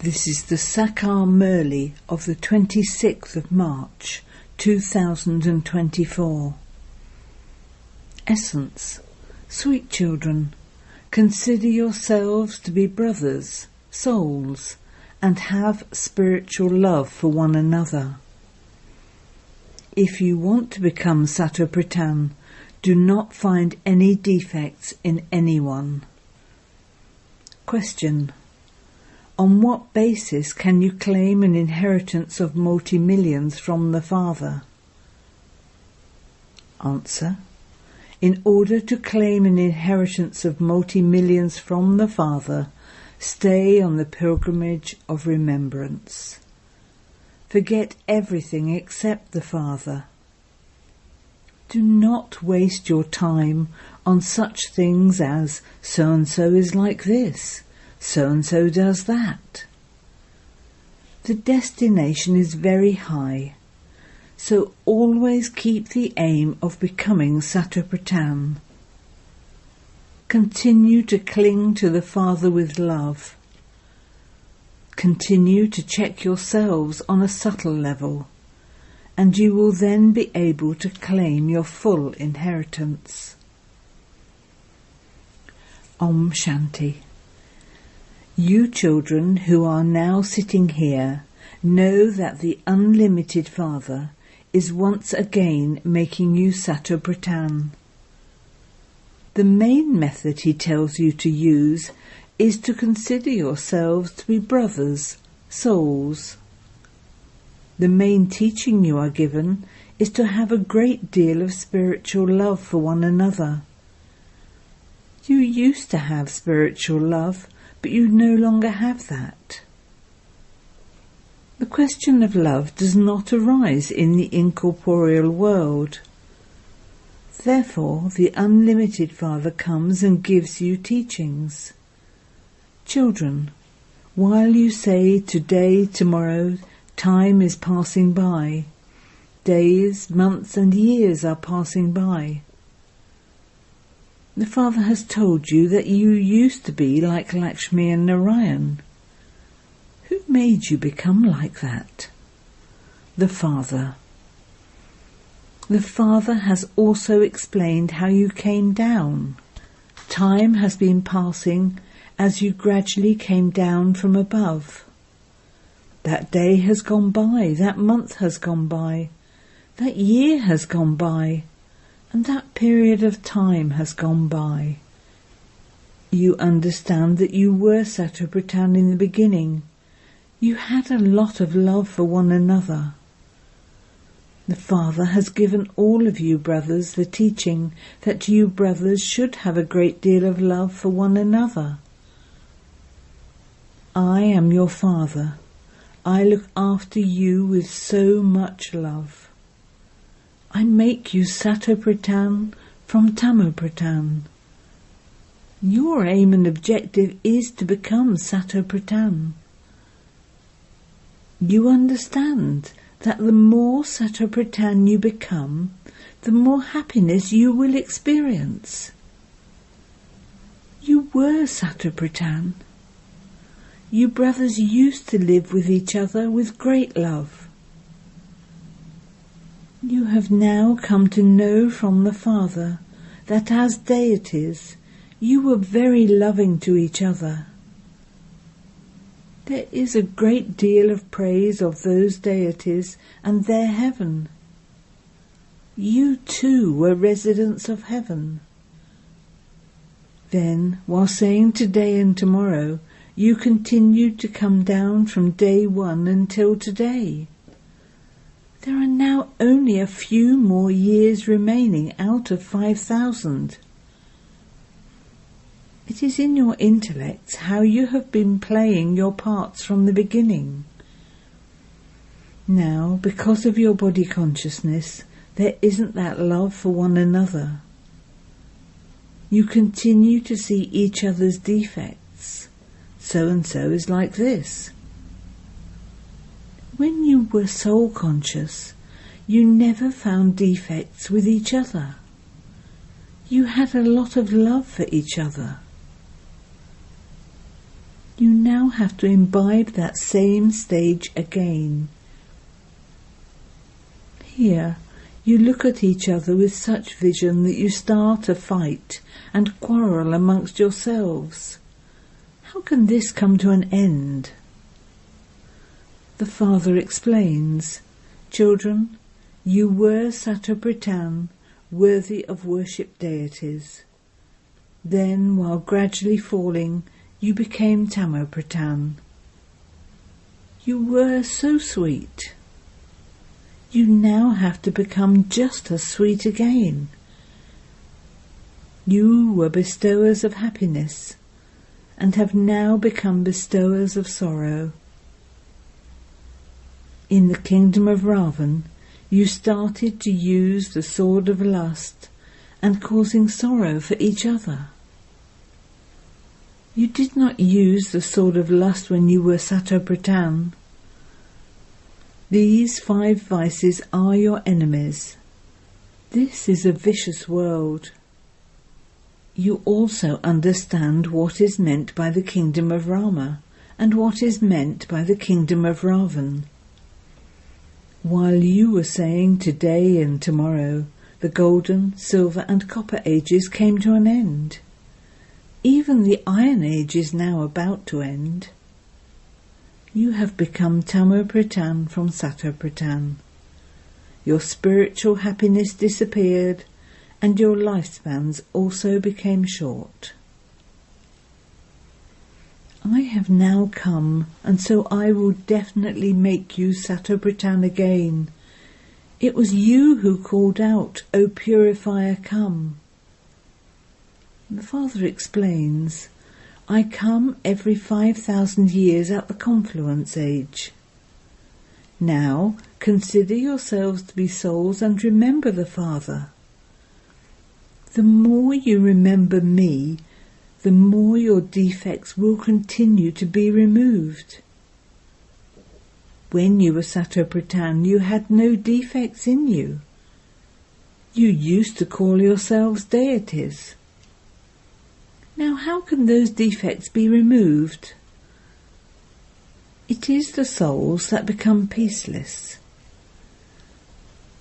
This is the Sakar Murli of the 26th of March 2024. Essence. Sweet children, consider yourselves to be brothers, souls, and have spiritual love for one another. If you want to become Satopritan, do not find any defects in anyone. Question. On what basis can you claim an inheritance of multi-millions from the Father? Answer. In order to claim an inheritance of multi-millions from the Father, stay on the pilgrimage of remembrance. Forget everything except the Father. Do not waste your time on such things as so-and-so is like this, so-and-so does that. The destination is very high, so always keep the aim of becoming Satopritan. Continue to cling to the Father with love. Continue to check yourselves on a subtle level, and you will then be able to claim your full inheritance. Om Shanti. You children who are now sitting here know that the unlimited Father is once again making you Satopritan. The main method he tells you to use is to consider yourselves to be brothers, souls. The main teaching you are given is to have a great deal of spiritual love for one another. You used to have spiritual love, but you no longer have that. The question of love does not arise in the incorporeal world. Therefore, the unlimited Father comes and gives you teachings. Children, while you say today, tomorrow, time is passing by, days, months and years are passing by. The Father has told you that you used to be like Lakshmi and Narayan. Who made you become like that? The Father. The Father has also explained how you came down. Time has been passing as you gradually came down from above. That day has gone by, that month has gone by, that year has gone by, and that period of time has gone by. You understand that you were Satopritan in the beginning. You had a lot of love for one another. The Father has given all of you brothers the teaching that you brothers should have a great deal of love for one another. I am your Father. I look after you with so much love. I make you Satopritan from Tamopritan. Your aim and objective is to become Satopritan. You understand that the more Satopritan you become, the more happiness you will experience. You were Satopritan. You brothers used to live with each other with great love. You have now come to know from the Father that as deities you were very loving to each other. There is a great deal of praise of those deities and their heaven. You too were residents of heaven. Then, while saying today and tomorrow, you continued to come down from day one until today. There are now only a few more years remaining out of 5,000. It is in your intellects how you have been playing your parts from the beginning. Now, because of your body consciousness, there isn't that love for one another. You continue to see each other's defects. So-and-so is like this. When you were soul conscious, you never found defects with each other. You had a lot of love for each other. You now now have to imbibe that same stage again. Here, you look at each other with such vision that you start a fight and quarrel amongst yourselves. How can this come to an end? The Father explains, Children, you were Satopritan, worthy of worshipped deities. Then, while gradually falling, you became Tamopritan. You were so sweet. You now have to become just as sweet again. You were bestowers of happiness, and have now become bestowers of sorrow. In the kingdom of Ravan, you started to use the sword of lust and causing sorrow for each other. You did not use the sword of lust when you were Satopritan. These 5 vices are your enemies. This is a vicious world. You also understand what is meant by the kingdom of Rama and what is meant by the kingdom of Ravan. While you were saying today and tomorrow, the golden, silver and copper ages came to an end. Even the Iron Age is now about to end. You have become Tamopritan from Satopritan. Your spiritual happiness disappeared, and your lifespans also became short. I have now come, and so I will definitely make you Satopritan again. It was you who called out, O purifier, come. The Father explains, I come every 5,000 years at the confluence age. Now consider yourselves to be souls and remember the Father. The more you remember me, the more your defects will continue to be removed. When you were Satopritan, you had no defects in you. You used to call yourselves deities. Now how can those defects be removed? It is the souls that become peaceless.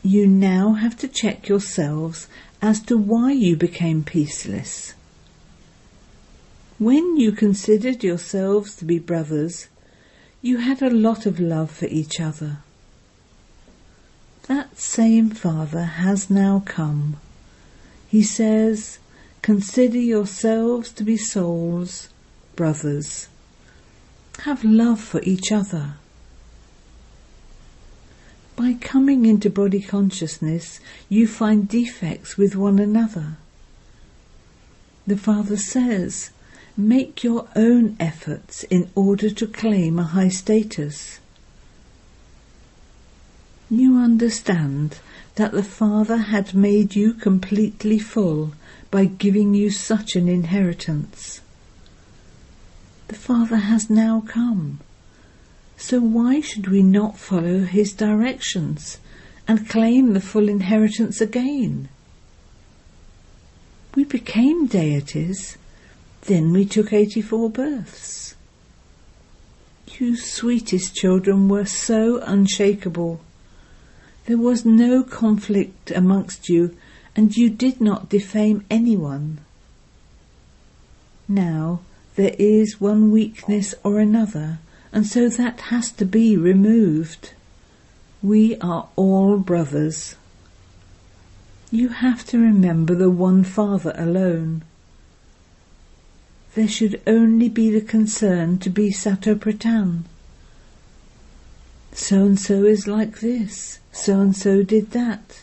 You now have to check yourselves as to why you became peaceless. When you considered yourselves to be brothers, you had a lot of love for each other. That same Father has now come. He says, consider yourselves to be souls, brothers. Have love for each other. By coming into body consciousness, you find defects with one another. The Father says, make your own efforts in order to claim a high status. You understand that the Father had made you completely full by giving you such an inheritance. The Father has now come, so why should we not follow his directions and claim the full inheritance again? We became deities, then we took 84 births. You sweetest children were so unshakable. There was no conflict amongst you, and you did not defame anyone. Now there is one weakness or another, and so that has to be removed. We are all brothers. You have to remember the one Father alone. There should only be the concern to be Satopritan. So-and-so is like this, so-and-so did that.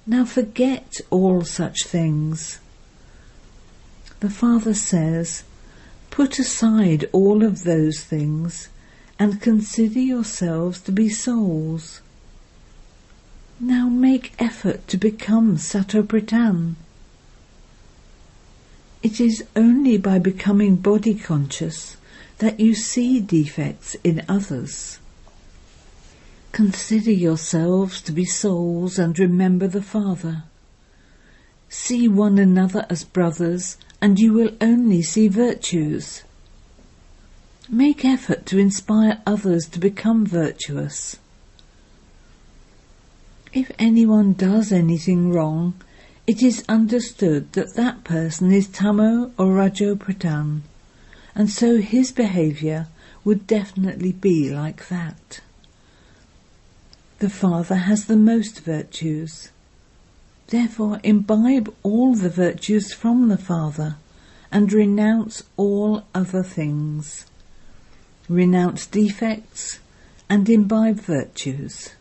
Now forget all such things. The Father says, put aside all of those things and consider yourselves to be souls. Now make effort to become Satopritan. It is only by becoming body conscious that you see defects in others. Consider yourselves to be souls and remember the Father. See one another as brothers, and you will only see virtues. Make effort to inspire others to become virtuous. If anyone does anything wrong, it is understood that that person is Tamo or Rajo Pradhan, and so his behaviour would definitely be like that. The Father has the most virtues. Therefore imbibe all the virtues from the Father and renounce all other things. Renounce defects and imbibe virtues.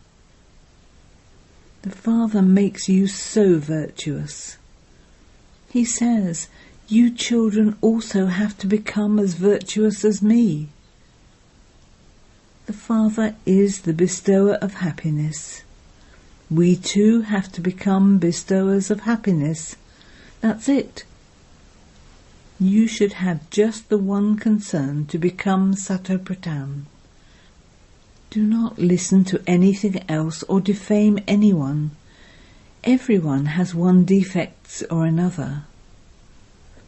The Father makes you so virtuous. He says, you children also have to become as virtuous as me. The Father is the bestower of happiness. We too have to become bestowers of happiness. That's it. You should have just the one concern to become Sato Pradhan. Do not listen to anything else or defame anyone. Everyone has one defect or another.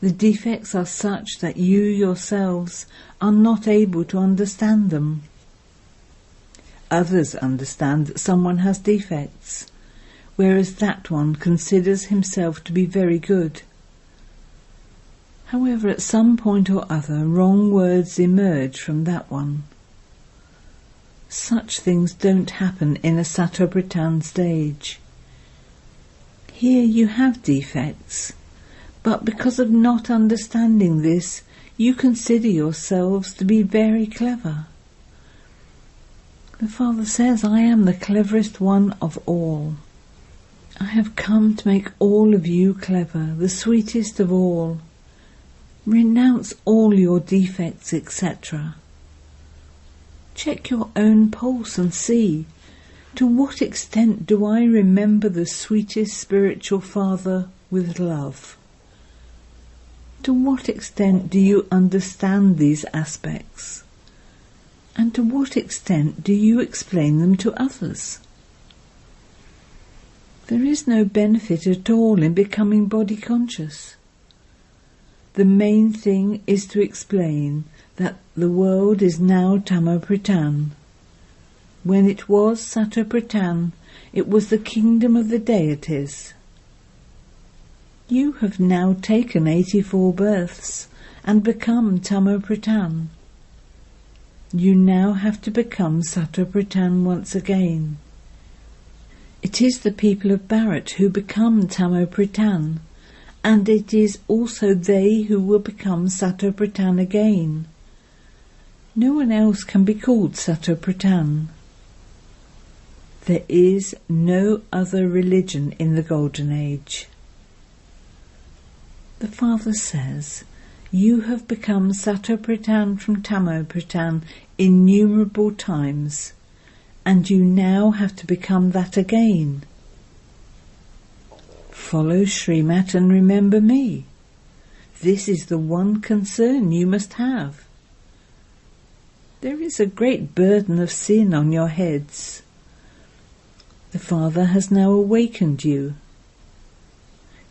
The defects are such that you yourselves are not able to understand them. Others understand that someone has defects, whereas that one considers himself to be very good. However, at some point or other, wrong words emerge from that one. Such things don't happen in a Sato Pradhan stage. Here you have defects, but because of not understanding this, you consider yourselves to be very clever. The Father says, I am the cleverest one of all. I have come to make all of you clever, the sweetest of all. Renounce all your defects, etc. Check your own pulse and see, to what extent do I remember the sweetest spiritual Father with love? To what extent do you understand these aspects? And to what extent do you explain them to others? There is no benefit at all in becoming body conscious. The main thing is to explain that the world is now Tamo Pradhan. When it was Sato Pradhan, it was the kingdom of the deities. You have now taken 84 births and become Tamo Pradhan. You now have to become Sato Pradhan once again. It is the people of Bharat who become Tamo Pradhan, and it is also they who will become Sato Pradhan again. No one else can be called Sato Pradhan. There is no other religion in the Golden Age. The Father says, you have become Sato Pradhan from Tamo Pradhan innumerable times, and you now have to become that again. Follow Srimat and remember me. This is the one concern you must have. There is a great burden of sin on your heads. The Father has now awakened you.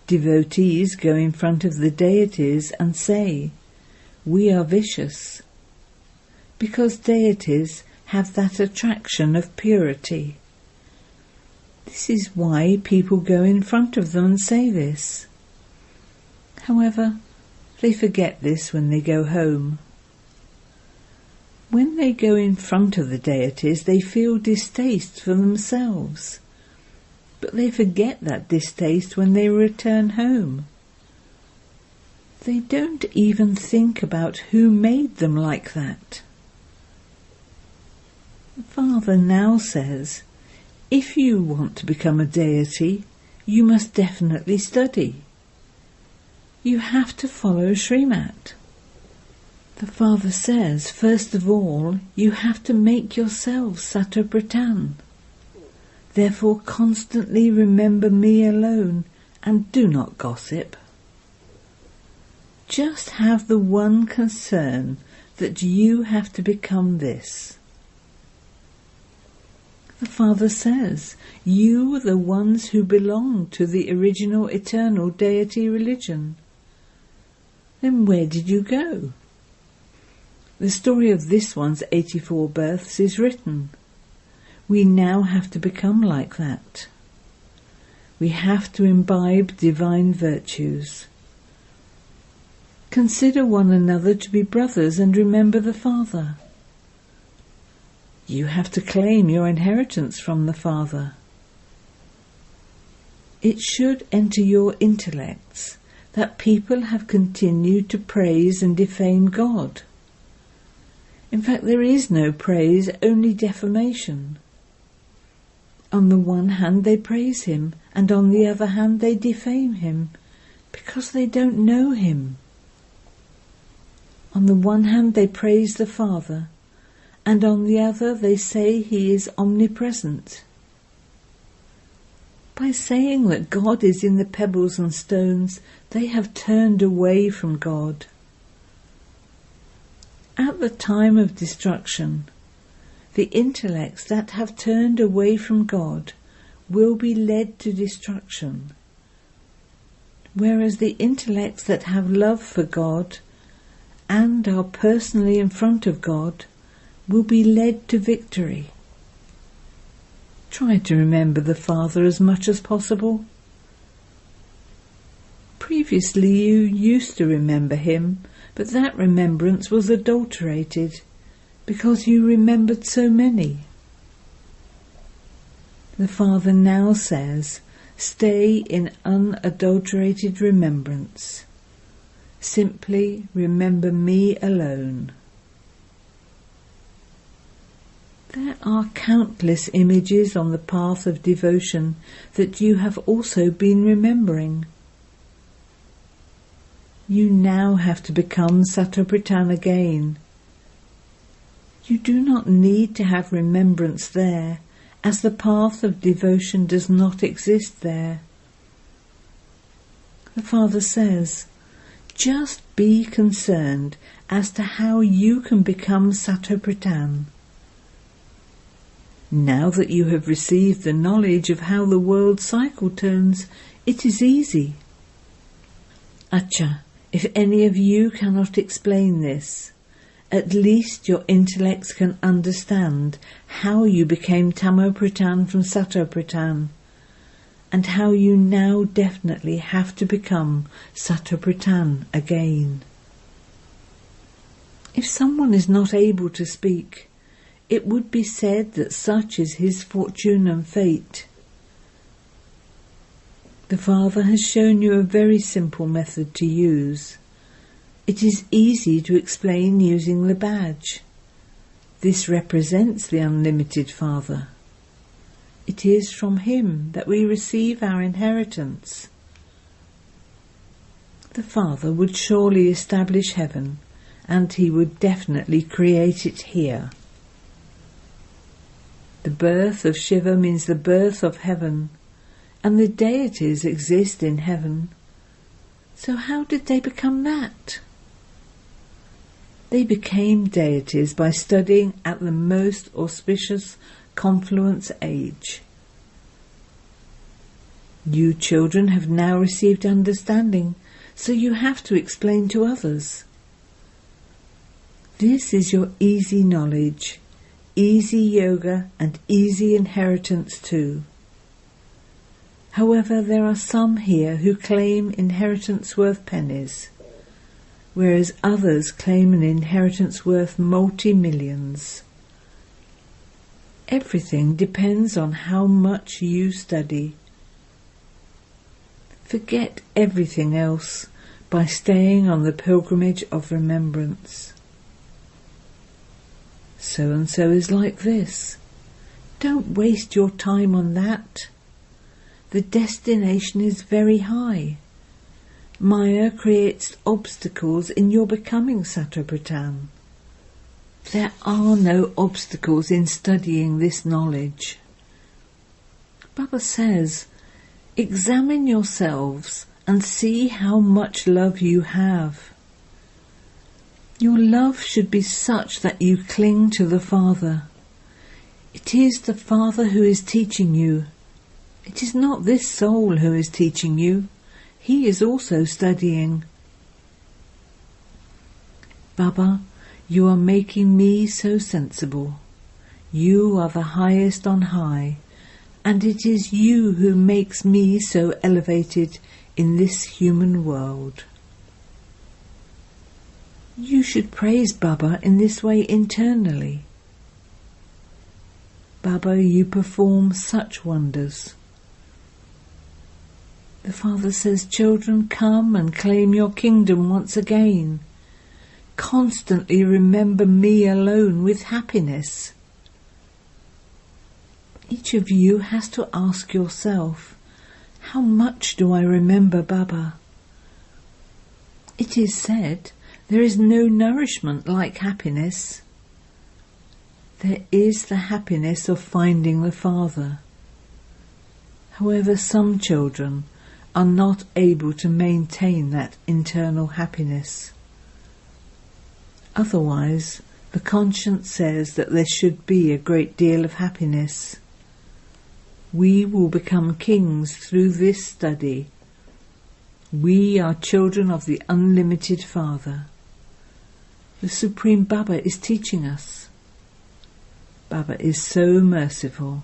Devotees go in front of the deities and say, we are vicious, because deities have that attraction of purity. This is why people go in front of them and say this. However, they forget this when they go home. When they go in front of the deities, they feel distaste for themselves. But they forget that distaste when they return home. They don't even think about who made them like that. The Father now says, if you want to become a deity, you must definitely study. You have to follow Srimat. The Father says, first of all, you have to make yourself Sato Pradhan. Therefore constantly remember me alone and do not gossip. Just have the one concern that you have to become this. The Father says, you are the ones who belong to the original eternal deity religion. Then where did you go? The story of this one's 84 births is written. We now have to become like that. We have to imbibe divine virtues. Consider one another to be brothers and remember the Father. You have to claim your inheritance from the Father. It should enter your intellects that people have continued to praise and defame God. In fact, there is no praise, only defamation. On the one hand they praise him, and on the other hand they defame him, because they don't know him. On the one hand they praise the Father, and on the other they say he is omnipresent. By saying that God is in the pebbles and stones, they have turned away from God. At the time of destruction, the intellects that have turned away from God will be led to destruction, whereas the intellects that have love for God and are personally in front of God will be led to victory. Try to remember the Father as much as possible. Previously you used to remember him, but that remembrance was adulterated because you remembered so many. The Father now says, stay in unadulterated remembrance. Simply remember me alone. There are countless images on the path of devotion that you have also been remembering. You now have to become Satopritan again. You do not need to have remembrance there, as the path of devotion does not exist there. The Father says, just be concerned as to how you can become Satopritan. Now that you have received the knowledge of how the world cycle turns, it is easy. Acha, if any of you cannot explain this, at least your intellects can understand how you became Tamopritan from Satopritan, and how you now definitely have to become Satopritan again. If someone is not able to speak, it would be said that such is his fortune and fate. The Father has shown you a very simple method to use. It is easy to explain using the badge. This represents the unlimited Father. It is from him that we receive our inheritance. The Father would surely establish heaven, and he would definitely create it here. The birth of Shiva means the birth of heaven, and the deities exist in heaven. So how did they become that? They became deities by studying at the most auspicious confluence age. You children have now received understanding, so you have to explain to others. This is your easy knowledge, easy yoga and easy inheritance too. However, there are some here who claim inheritance worth pennies, whereas others claim an inheritance worth multi-millions. Everything depends on how much you study. Forget everything else by staying on the pilgrimage of remembrance. So-and-so is like this. Don't waste your time on that. The destination is very high. Maya creates obstacles in your becoming Satopritan. There are no obstacles in studying this knowledge. Baba says, examine yourselves and see how much love you have. Your love should be such that you cling to the Father. It is the Father who is teaching you. It is not this soul who is teaching you. He is also studying. Baba, You are making me so sensible. You are the highest on high, and it is you who makes me so elevated in this human world. You should praise Baba in this way internally. Baba, you perform such wonders. The Father says, children, come and claim your kingdom once again. Constantly remember me alone with happiness. Each of you has to ask yourself, how much do I remember Baba? It is said, there is no nourishment like happiness. There is the happiness of finding the Father. However, some children are not able to maintain that internal happiness. Otherwise, the conscience says that there should be a great deal of happiness. We will become kings through this study. We are children of the unlimited Father. The Supreme Baba is teaching us. Baba is so merciful.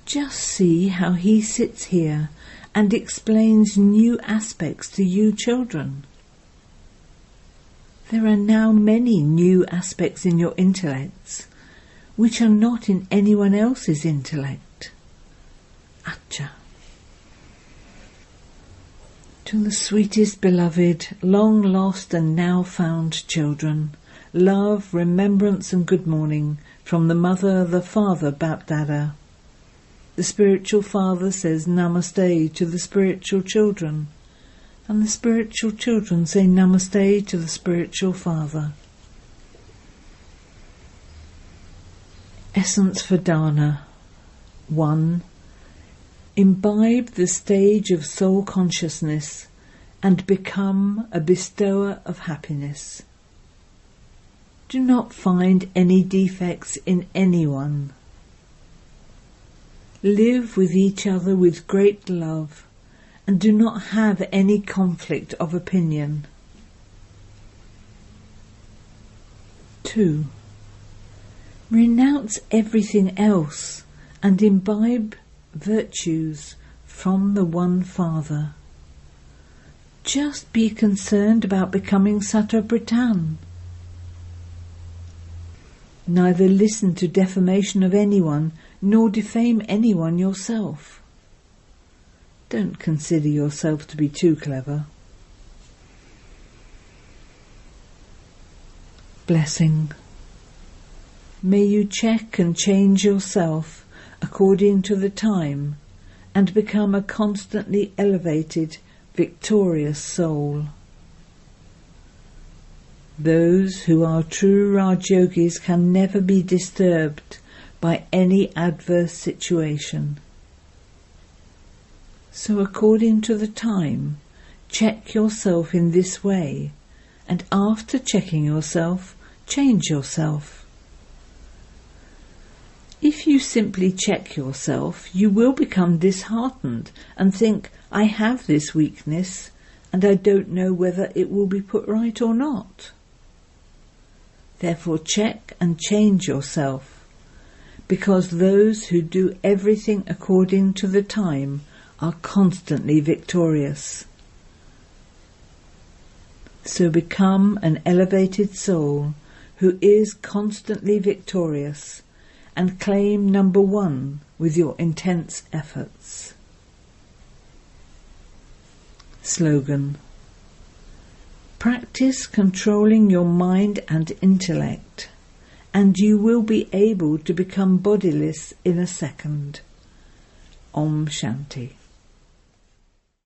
Just see how he sits here and explains new aspects to you children. There are now many new aspects in your intellects, which are not in anyone else's intellect. Acha. To the sweetest beloved, long lost and now found children, love, remembrance and good morning from the Mother, the Father, BapDada. The spiritual father says Namaste to the spiritual children, and the spiritual children say Namaste to the spiritual father. Essence for Dana. 1. Imbibe the stage of soul consciousness and become a bestower of happiness. Do not find any defects in anyone. Live with each other with great love and do not have any conflict of opinion. 2. Renounce everything else and imbibe virtues from the one Father. Just be concerned about becoming Sata Britan. Neither listen to defamation of anyone, nor defame anyone yourself. Don't consider yourself to be too clever. Blessing. May you check and change yourself according to the time and become a constantly elevated, victorious soul. Those who are true Raj Yogis can never be disturbed by any adverse situation. So according to the time, check yourself in this way, and after checking yourself, change yourself. If you simply check yourself, you will become disheartened and think, I have this weakness, and I don't know whether it will be put right or not. Therefore check and change yourself, because those who do everything according to the time are constantly victorious. So become an elevated soul who is constantly victorious and claim number 1 with your intense efforts. Slogan. Practice controlling your mind and intellect, and you will be able to become bodiless in a second. Om Shanti.